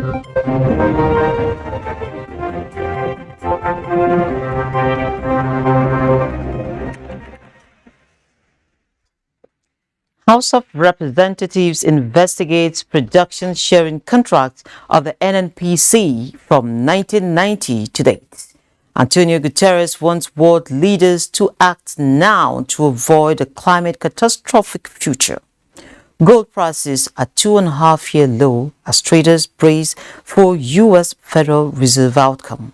House of Representatives investigates production sharing contracts of the NNPC from 1990 to date. Antonio Guterres wants world leaders to act now to avoid a climate catastrophic future. Gold prices at 2.5-year low as traders brace for U.S. Federal Reserve outcome.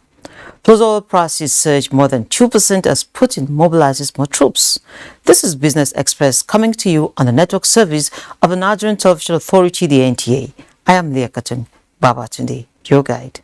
Plus, oil prices surge more than 2% as Putin mobilizes more troops. This is Business Express coming to you on the network service of the Nigerian Television Authority, the NTA. I am Leah Katun Babatunde, your guide.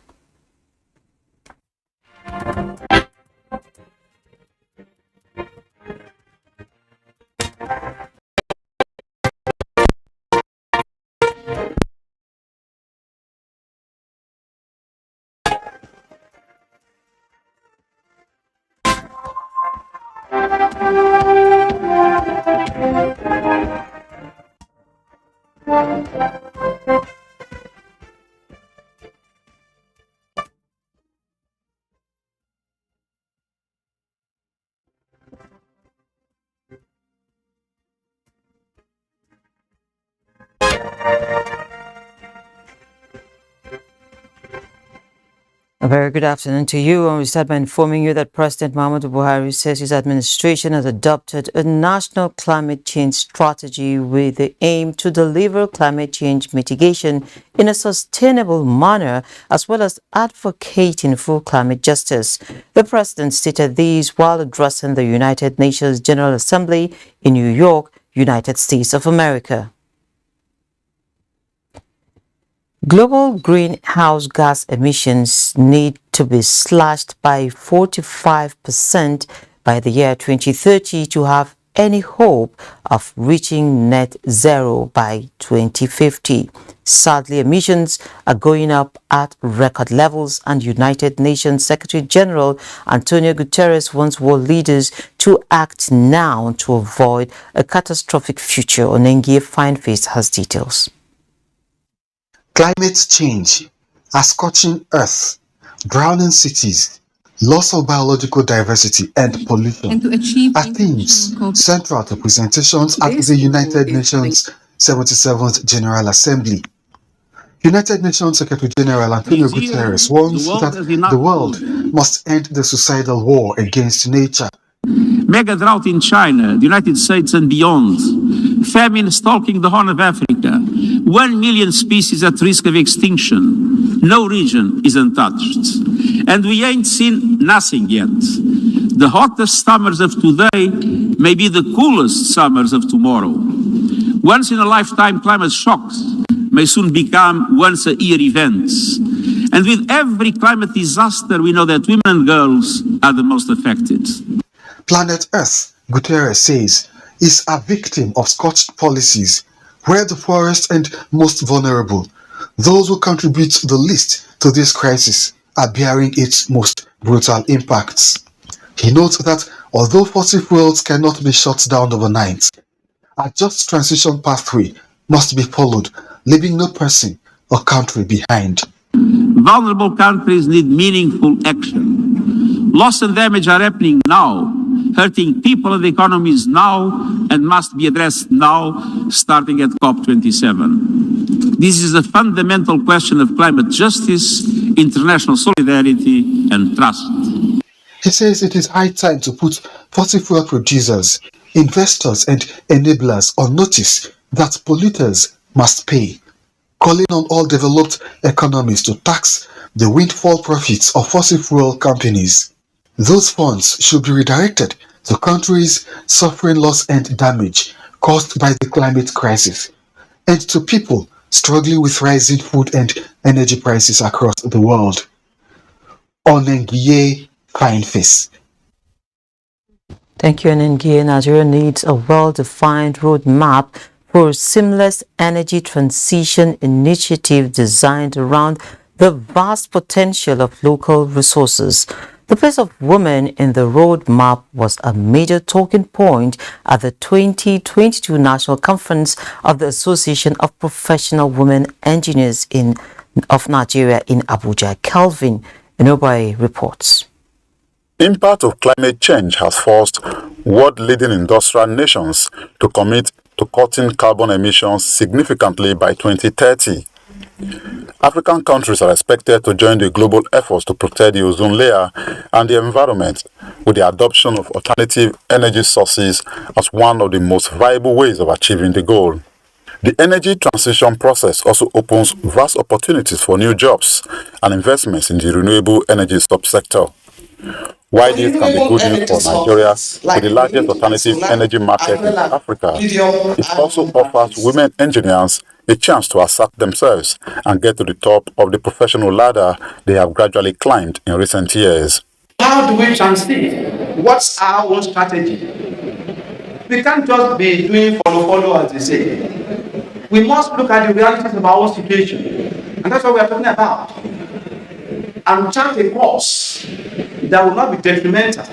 A very good afternoon to you, and we start by informing you that President Muhammadu Buhari says his administration has adopted a national climate change strategy with the aim to deliver climate change mitigation in a sustainable manner, as well as advocating for climate justice. The president stated these while addressing the United Nations General Assembly in New York, United States of America. Global greenhouse gas emissions need to be slashed by 45% by the year 2030 to have any hope of reaching net zero by 2050. Sadly, emissions are going up at record levels, and United Nations Secretary General Antonio Guterres wants world leaders to act now to avoid a catastrophic future. Onengie Fineface has details. Climate change, a scorching earth, drowning cities, loss of biological diversity, and pollution are themes central to presentations at the United Nations 77th General Assembly. United Nations Secretary General Antonio Guterres warns that the world must end the suicidal war against nature. Mega drought in China, the United States and beyond, famine stalking the Horn of Africa, 1 million species at risk of extinction. No region is untouched. And we ain't seen nothing yet. The hottest summers of today may be the coolest summers of tomorrow. Once in a lifetime climate shocks may soon become once a year events. And with every climate disaster, we know that women and girls are the most affected. Planet Earth, Guterres says, is a victim of scorched policies where the poorest and most vulnerable, those who contribute the least to this crisis, are bearing its most brutal impacts. He notes that although fossil fuels cannot be shut down overnight, a just transition pathway must be followed, leaving no person or country behind. Vulnerable countries need meaningful action. Loss and damage are happening now, hurting people and economies now, and must be addressed now, starting at COP27. This is a fundamental question of climate justice, international solidarity, and trust. He says it is high time to put fossil fuel producers, investors, and enablers on notice that polluters must pay, calling on all developed economies to tax the windfall profits of fossil fuel companies. Those funds should be redirected to countries suffering loss and damage caused by the climate crisis, and to people struggling with rising food and energy prices across the world. Onengie Fineface. Thank you, Onengie. Nigeria needs a well-defined roadmap for a seamless energy transition initiative designed around the vast potential of local resources. The place of women in the roadmap was a major talking point at the 2022 National Conference of the Association of Professional Women Engineers in of Nigeria in Abuja. Kelvin Enobai reports. Impact of climate change has forced world-leading industrial nations to commit to cutting carbon emissions significantly by 2030. African countries are expected to join the global efforts to protect the ozone layer and the environment, with the adoption of alternative energy sources as one of the most viable ways of achieving the goal. The energy transition process also opens vast opportunities for new jobs and investments in the renewable energy subsector. While this can be good news for Nigeria, with the largest alternative energy market in Africa, it also offers women engineers a chance to assert themselves and get to the top of the professional ladder they have gradually climbed in recent years. How do we transit? What's our own strategy? We can't just be doing follow, as they say. We must look at the realities of our own situation. And that's what we are talking about. And chart a course that will not be detrimental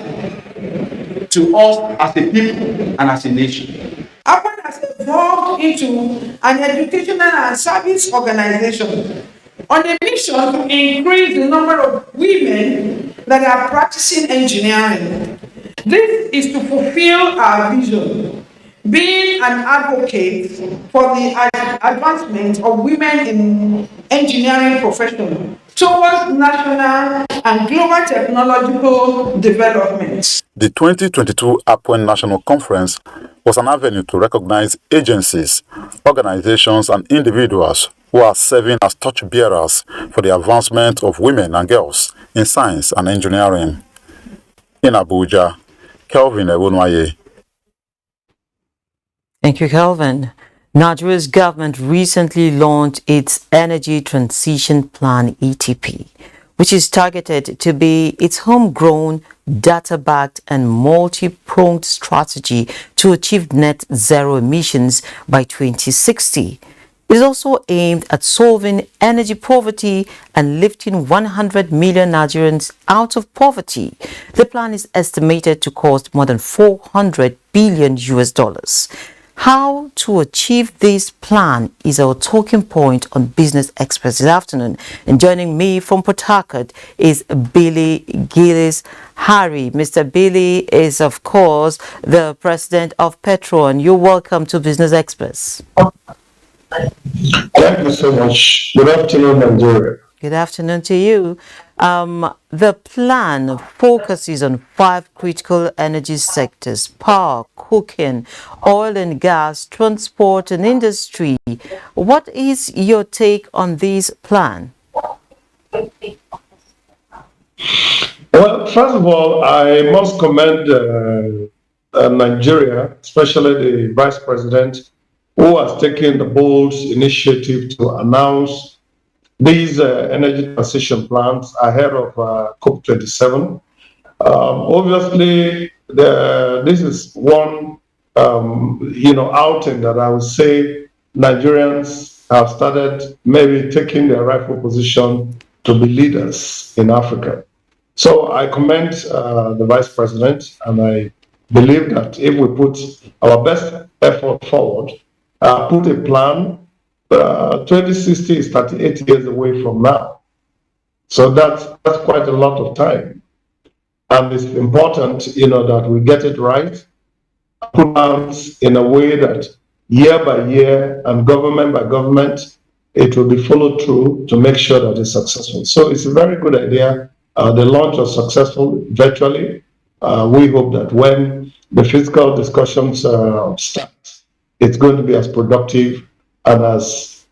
to us as a people and as a nation. Africa has evolved into an educational and service organization on a mission to increase the number of women that are practicing engineering. This is to fulfill our vision, being an advocate for the advancement of women in engineering profession towards national and global technological developments. The 2022 APWEN National Conference was an avenue to recognize agencies, organizations, and individuals who are serving as torchbearers for the advancement of women and girls in science and engineering. In Abuja, Kelvin Ewunwaye. Thank you, Kelvin. Nigeria's government recently launched its Energy Transition Plan (ETP), which is targeted to be its homegrown, data-backed and multi-pronged strategy to achieve net zero emissions by 2060. It is also aimed at solving energy poverty and lifting 100 million Nigerians out of poverty. The plan is estimated to cost more than $400 billion. How to achieve this plan is our talking point on Business Express this afternoon. And joining me from Port Harcourt is Billy Gillis Harry. Mr. Billy is, of course, the president of Petron. You're welcome to Business Express. Thank you so much. Good afternoon, Nigeria. Good afternoon to you. The plan focuses on 5 critical energy sectors: power, cooking, oil and gas, transport and industry. What is your take on this plan? Well, first of all, I must commend Nigeria, especially the Vice President, who has taken the bold initiative to announce these energy transition plans ahead of COP27. Obviously, this is one outing that I would say Nigerians have started maybe taking their rightful position to be leaders in Africa. So I commend the Vice President, and I believe that if we put our best effort forward, put a plan, 2060 is 38 years away from now. So that's quite a lot of time. And it's important, that we get it right, put plans in a way that year by year and government by government, it will be followed through to make sure that it's successful. So it's a very good idea. The launch was successful virtually. We hope that when the physical discussions start, it's going to be as productive and as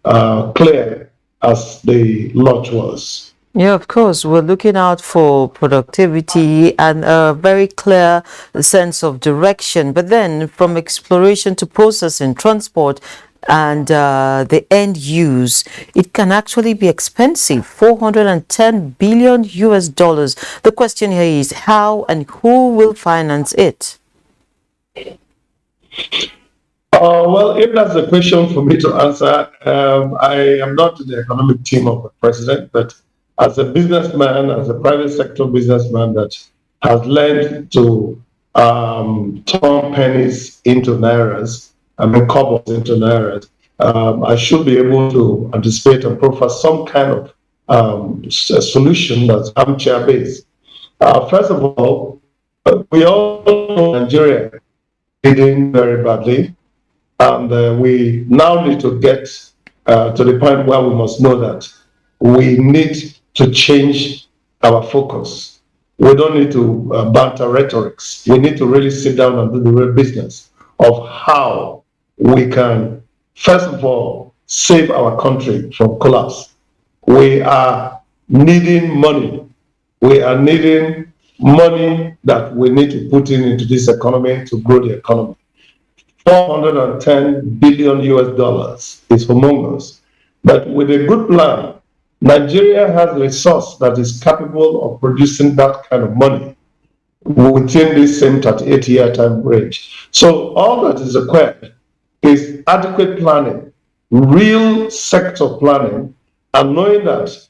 clear as the launch was. Yeah, of course. We're looking out for productivity and a very clear sense of direction. But then from exploration to processing, transport, and the end use, it can actually be expensive, $410 billion. The question here is how and who will finance it? Well, if that's a question for me to answer, I am not in the economic team of the president, but as a businessman, as a private sector businessman that has learned to turn pennies into nairas, I mean, kobbos into nairas, I should be able to anticipate and proffer some kind of solution that's armchair based. First of all, we all know Nigeria leading very badly, and we now need to get to the point where we must know that we need to change our focus. We don't need to banter rhetorics. We need to really sit down and do the real business of how we can, first of all, save our country from collapse. We are needing money. We are needing money that we need to put into this economy to grow the economy. 410 billion US dollars is humongous. But with a good plan, Nigeria has a resource that is capable of producing that kind of money within this same 38-year time range. So all that is required is adequate planning, real sector planning, and knowing that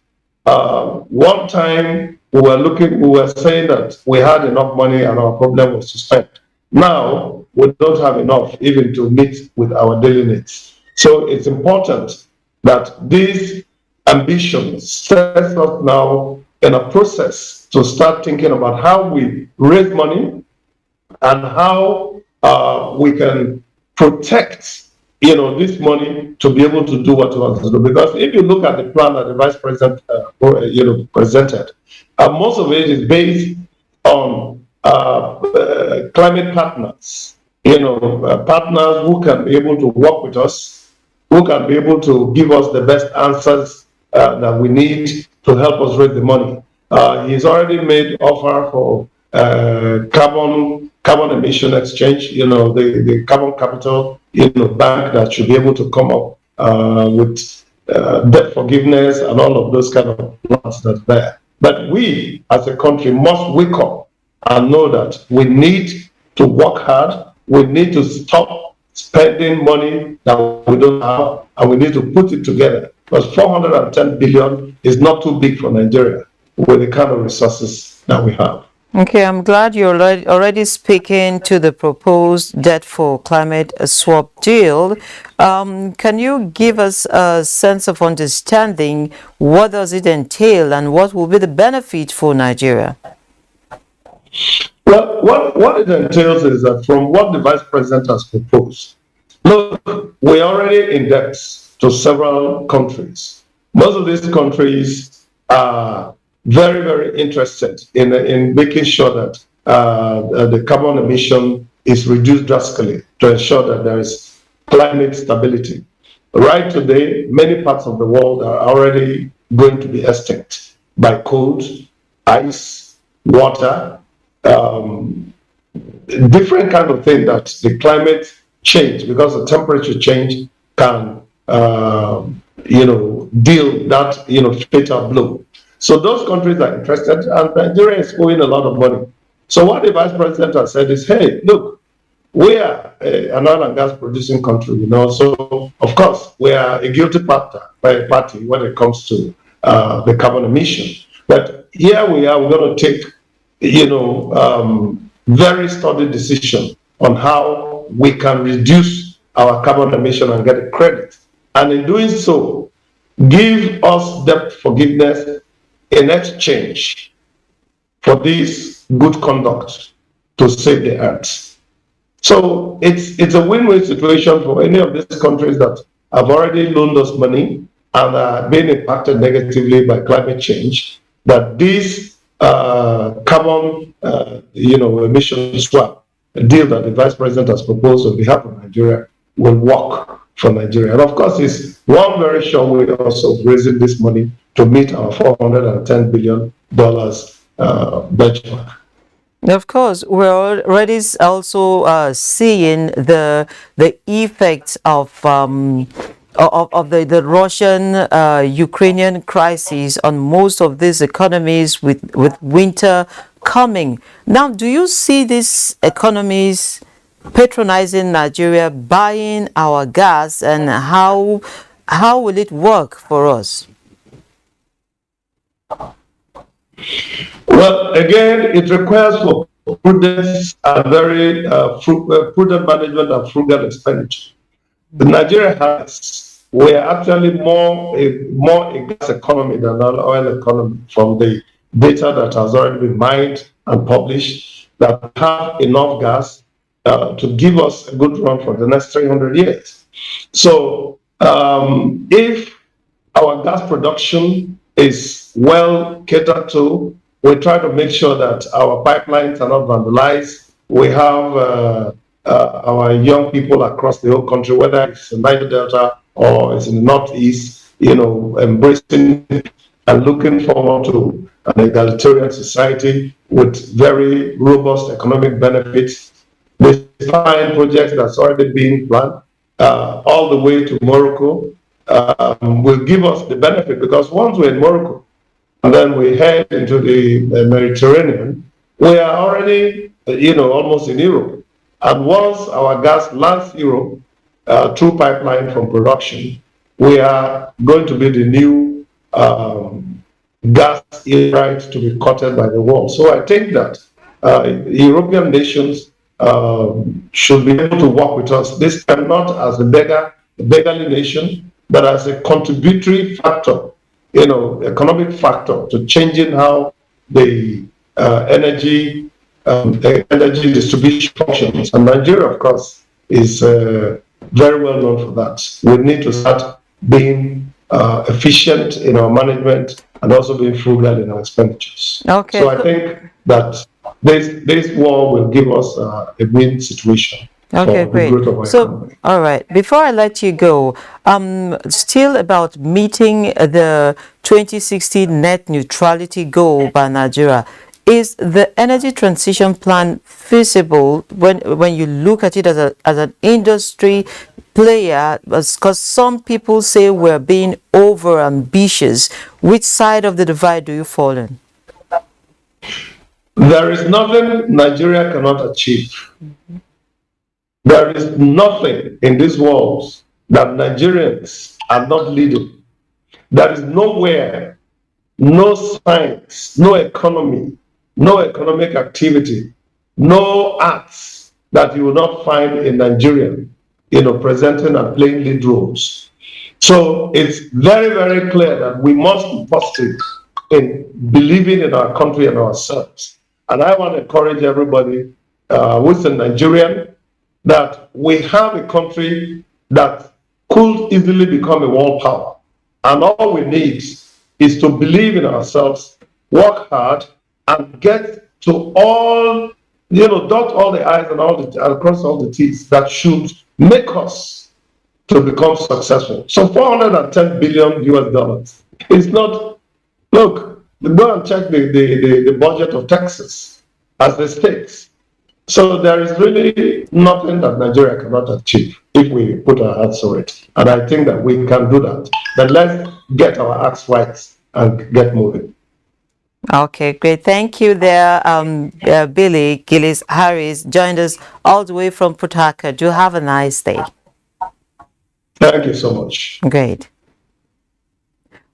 one time we were saying that we had enough money and our problem was to spend. Now we don't have enough even to meet with our daily needs. So it's important that these ambitions set us now in a process to start thinking about how we raise money and how we can protect this money to be able to do what we want to do. Because if you look at the plan that the vice president presented, most of it is based on climate partners, partners who can be able to work with us, who can be able to give us the best answers that we need to help us raise the money. He's already made offer for carbon emission exchange, the carbon capital, bank that should be able to come up with debt forgiveness and all of those kind of plans that's there. But we, as a country, must wake up and know that we need to work hard. We need to stop spending money that we don't have, and we need to put it together. Because 410 billion is not too big for Nigeria with the kind of resources that we have. Okay, I'm glad you're already speaking to the proposed debt for climate swap deal. Can you give us a sense of understanding what does it entail and what will be the benefit for Nigeria? Well, what it entails is that from what the vice president has proposed, look, we're already in debt to several countries. Most of these countries are very, very interested in making sure that the carbon emission is reduced drastically to ensure that there is climate stability. Right today, many parts of the world are already going to be extinct by cold, ice, water, different kind of thing that the climate change, because the temperature change can, deal that, fatal blow. So those countries are interested, and Nigeria is owing a lot of money. So what the vice president has said is, hey, look, we are an oil and gas producing country, so of course we are a guilty party when it comes to the carbon emission. But here we are, we're going to take, very studied decision on how we can reduce our carbon emission and get a credit. And in doing so, give us debt forgiveness in exchange for this good conduct to save the earth. So it's a win-win situation for any of these countries that have already loaned us money and are being impacted negatively by climate change, that this carbon emission swap deal that the vice president has proposed on behalf of Nigeria will work for Nigeria. And of course, it's one very sure way also of raising this money to meet our $410 billion benchmark. Of course, we're already also seeing the effects of the Russian Ukrainian crisis on most of these economies with winter coming. Now, do you see these economies patronizing Nigeria, buying our gas, and how will it work for us? Well, again, it requires for prudence and very prudent management and frugal expenditure. Nigeria has, we are actually more a gas economy than an oil economy from the data that has already been mined and published, that have enough gas to give us a good run for the next 300 years. So if our gas production is well catered to, we try to make sure that our pipelines are not vandalized. We have our young people across the whole country, whether it's in Niger Delta or it's in the Northeast, embracing and looking forward to an egalitarian society with very robust economic benefits. The fine project that's already been planned all the way to Morocco will give us the benefit, because once we're in Morocco and then we head into the Mediterranean, we are already, almost in Europe. And once our gas lands Europe through pipeline from production, we are going to be the new gas right to be courted by the world. So I think that European nations should be able to work with us this time, not as a beggarly nation, but as a contributory factor, economic factor to changing how the energy distribution functions. And Nigeria, of course, is very well known for that. We need to start being efficient in our management and also being frugal in our expenditures. Okay. So I think that this war will give us a win situation. Okay, great. So, all right. Before I let you go, still about meeting the 2016 net neutrality goal by Nigeria. Is the energy transition plan feasible when you look at it as an industry player? Because some people say we're being over ambitious. Which side of the divide do you fall in? There is nothing Nigeria cannot achieve. There is nothing in this world that Nigerians are not leading. There is nowhere, no science, no economy, no economic activity, no arts that you will not find in Nigeria, presenting and playing lead roles. So it's very, very clear that we must be positive in believing in our country and ourselves. And I want to encourage everybody who's a Nigerian that we have a country that could easily become a world power. And all we need is to believe in ourselves, work hard, and get to all, dot all the I's and cross all the T's that should make us to become successful. So $410 billion US. It's not, look, go and check the budget of Texas as the states. So there is really nothing that Nigeria cannot achieve if we put our hearts to it. And I think that we can do that. But let's get our acts right and get moving. Okay, great. Thank you there. Billy Gillis Harris joined us all the way from Port Harcourt. Do have a nice day. Thank you so much. Great.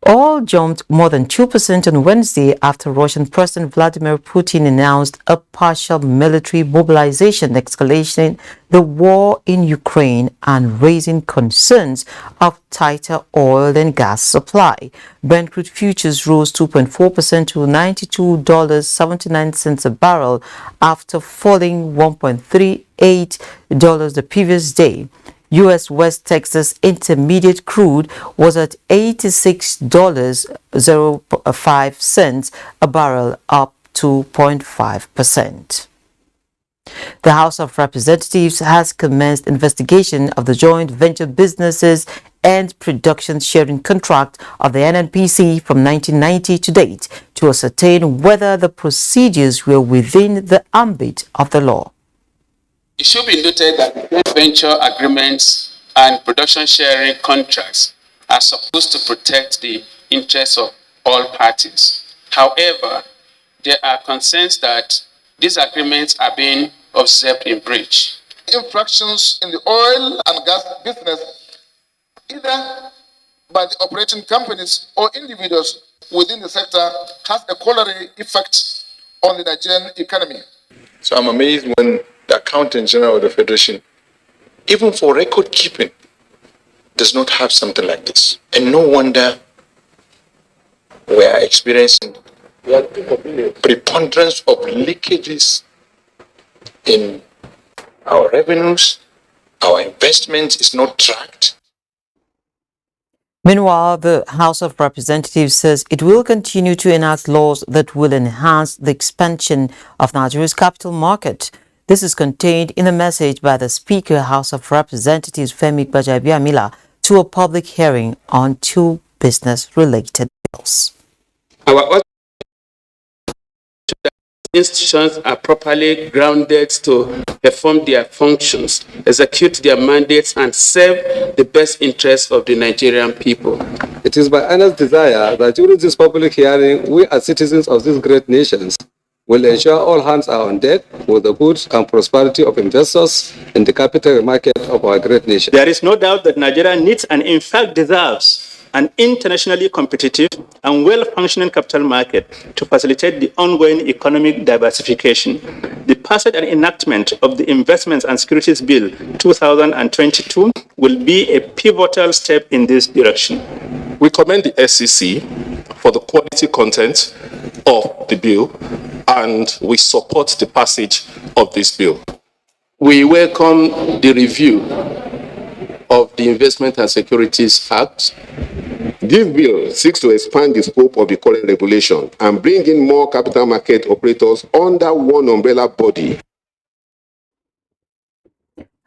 Oil jumped more than 2% on Wednesday after Russian President Vladimir Putin announced a partial military mobilization, escalating the war in Ukraine and raising concerns of tighter oil and gas supply. Brent crude futures rose 2.4% to $92.79 a barrel after falling $1.38 the previous day. U.S. West Texas Intermediate crude was at $86.05 a barrel, up 2.5%. The House of Representatives has commenced investigation of the joint venture businesses and production sharing contract of the NNPC from 1990 to date to ascertain whether the procedures were within the ambit of the law. It should be noted that joint venture agreements and production sharing contracts are supposed to protect the interests of all parties. However, there are concerns that these agreements are being observed in breach. Infractions in the oil and gas business, either by the operating companies or individuals within the sector, has a corollary effect on the Nigerian economy. So I'm amazed when the Accountant General of the Federation, even for record keeping, does not have something like this. And no wonder we are experiencing preponderance of leakages in our revenues. Our investment is not tracked. Meanwhile, the House of Representatives says it will continue to enact laws that will enhance the expansion of Nigeria's capital market. This is contained in a message by the Speaker, House of Representatives Femi Gbajabiamila, to a public hearing on two business-related bills. Our institutions are properly grounded to perform their functions, execute their mandates, and serve the best interests of the Nigerian people. It is my earnest desire that during this public hearing, we as citizens of these great nations will ensure all hands are on deck for the good and prosperity of investors in the capital market of our great nation. There is no doubt that Nigeria needs and in fact deserves an internationally competitive and well-functioning capital market to facilitate the ongoing economic diversification. The passage and enactment of the Investments and Securities Bill 2022 will be a pivotal step in this direction. We commend the SEC for the quality content of the bill, and we support the passage of this bill. We welcome the review of the Investment and Securities Act. This bill seeks to expand the scope of the current regulation and bring in more capital market operators under one umbrella body.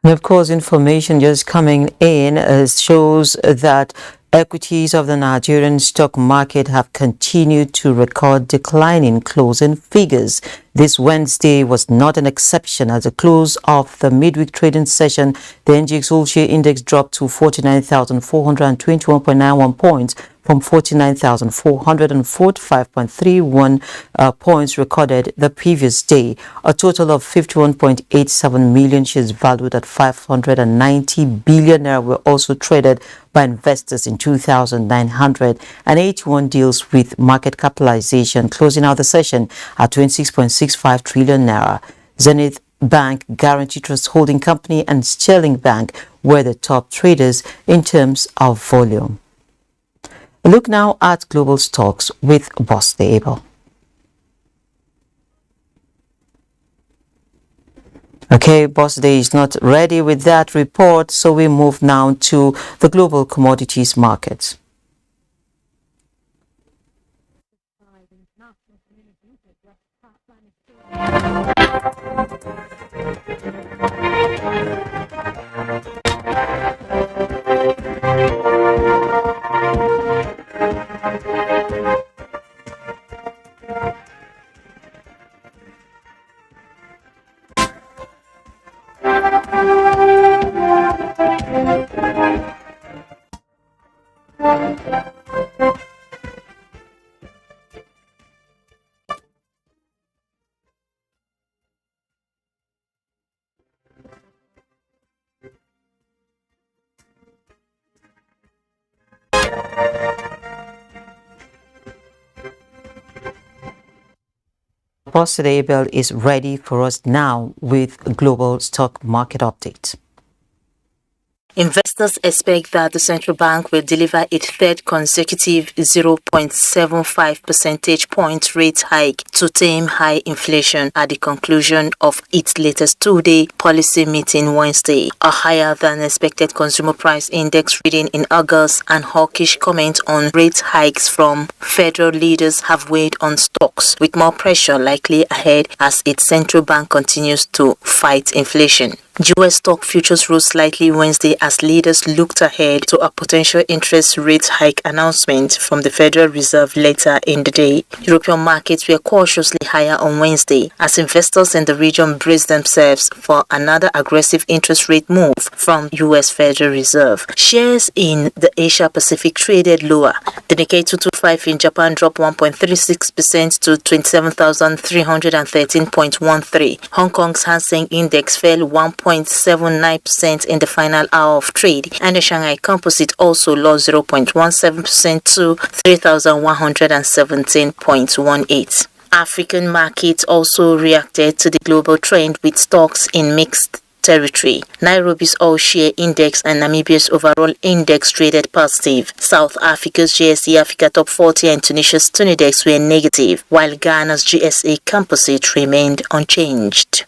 And of course, information just coming in shows that equities of the Nigerian stock market have continued to record declining closing figures. This Wednesday was not an exception. At the close of the midweek trading session, the NGX All-Share Index dropped to 49,421.91 points from 49,445.31 points recorded the previous day. A total of 51.87 million shares valued at 590 billion naira were also traded by investors in 2,981 deals with market capitalization, closing out the session at 26.65 trillion naira. Zenith Bank, Guarantee Trust Holding Company, and Sterling Bank were the top traders in terms of volume. Look now at global stocks with Boss Abel. Okay, Boss Day is not ready with that report, so we move now to the global commodities markets. Boss Abel is ready for us now with a global stock market update. Investors expect that the central bank will deliver its third consecutive 0.75 percentage point rate hike to tame high inflation at the conclusion of its latest two-day policy meeting Wednesday. A higher than expected consumer price index reading in August and hawkish comments on rate hikes from federal leaders have weighed on stocks, with more pressure likely ahead as its central bank continues to fight inflation. U.S. stock futures rose slightly Wednesday as leaders looked ahead to a potential interest rate hike announcement from the Federal Reserve later in the day. European markets were cautiously higher on Wednesday as investors in the region braced themselves for another aggressive interest rate move from U.S. Federal Reserve. Shares in the Asia-Pacific traded lower. The Nikkei 225 in Japan dropped 1.36% to 27,313.13. Hong Kong's Hang Seng Index fell 1.79% in the final hour of trade, and the Shanghai Composite also lost 0.17% to 3,117.18. African markets also reacted to the global trend with stocks in mixed territory. Nairobi's all-share index and Namibia's overall index traded positive. South Africa's GSE Africa Top 40 and Tunisia's Tunidex were negative, while Ghana's GSA Composite remained unchanged.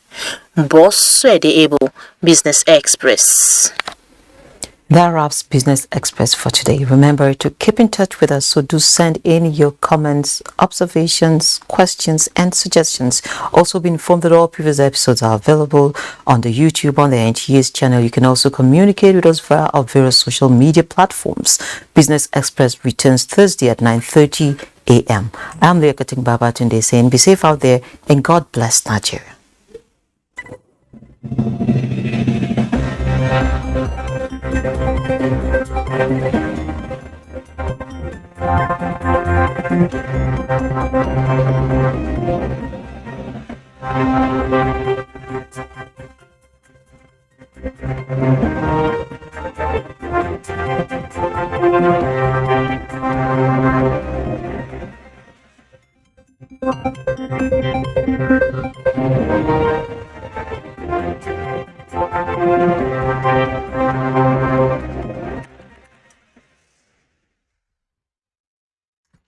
Boss Able, Business Express. That wraps Business Express for today. Remember to keep in touch with us, so do send in your comments, observations, questions, and suggestions. Also be informed that all previous episodes are available on the YouTube, on the NTA's channel. You can also communicate with us via our various social media platforms. Business Express returns Thursday at 9:30 a.m. I'm Leah Kating Babatunde saying be safe out there and God bless Nigeria.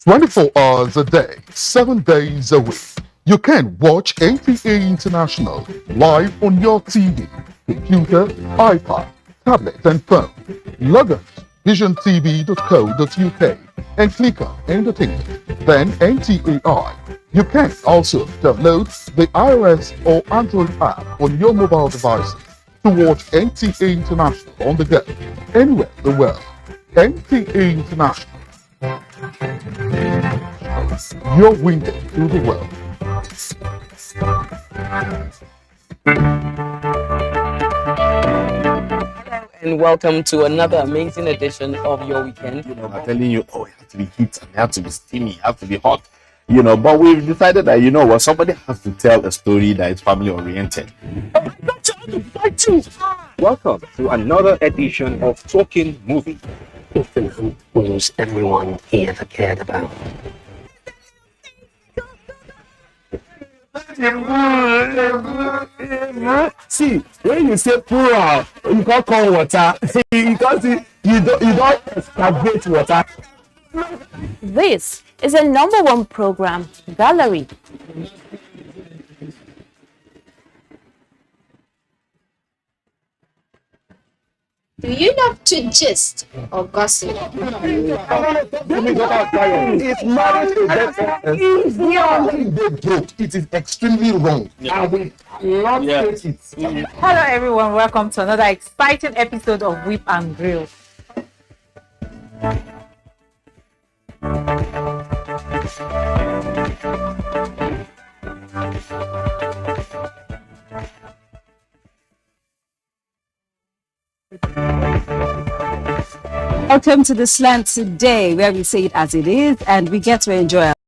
"24 hours a day, 7 days a week. You can watch NTA International live on your TV, computer, iPad, tablet, and phone. Log on to visiontv.co.uk and click on Entertainment, then NTAI. You can also download the iOS or Android app on your mobile devices to watch NTA International on the go, anywhere in the world. NTA International, your window to the world. Hello and welcome to another amazing edition of your weekend. I'm telling you, oh, it has to be heat, and it has to be steamy, it has to be hot. But we've decided that, somebody has to tell a story that is family oriented. Welcome to another edition of Talking Movie. News everyone ever cared about. See, when you say pour out, you can't call water because you don't excavate water. This is a #1 program, Gallery. Do you love to gist or gossip? It's marriage it is extremely wrong. And we love it. Hello everyone, welcome to another exciting episode of Whip and Grill. Welcome to the Slant today, where we say it as it is and we get to enjoy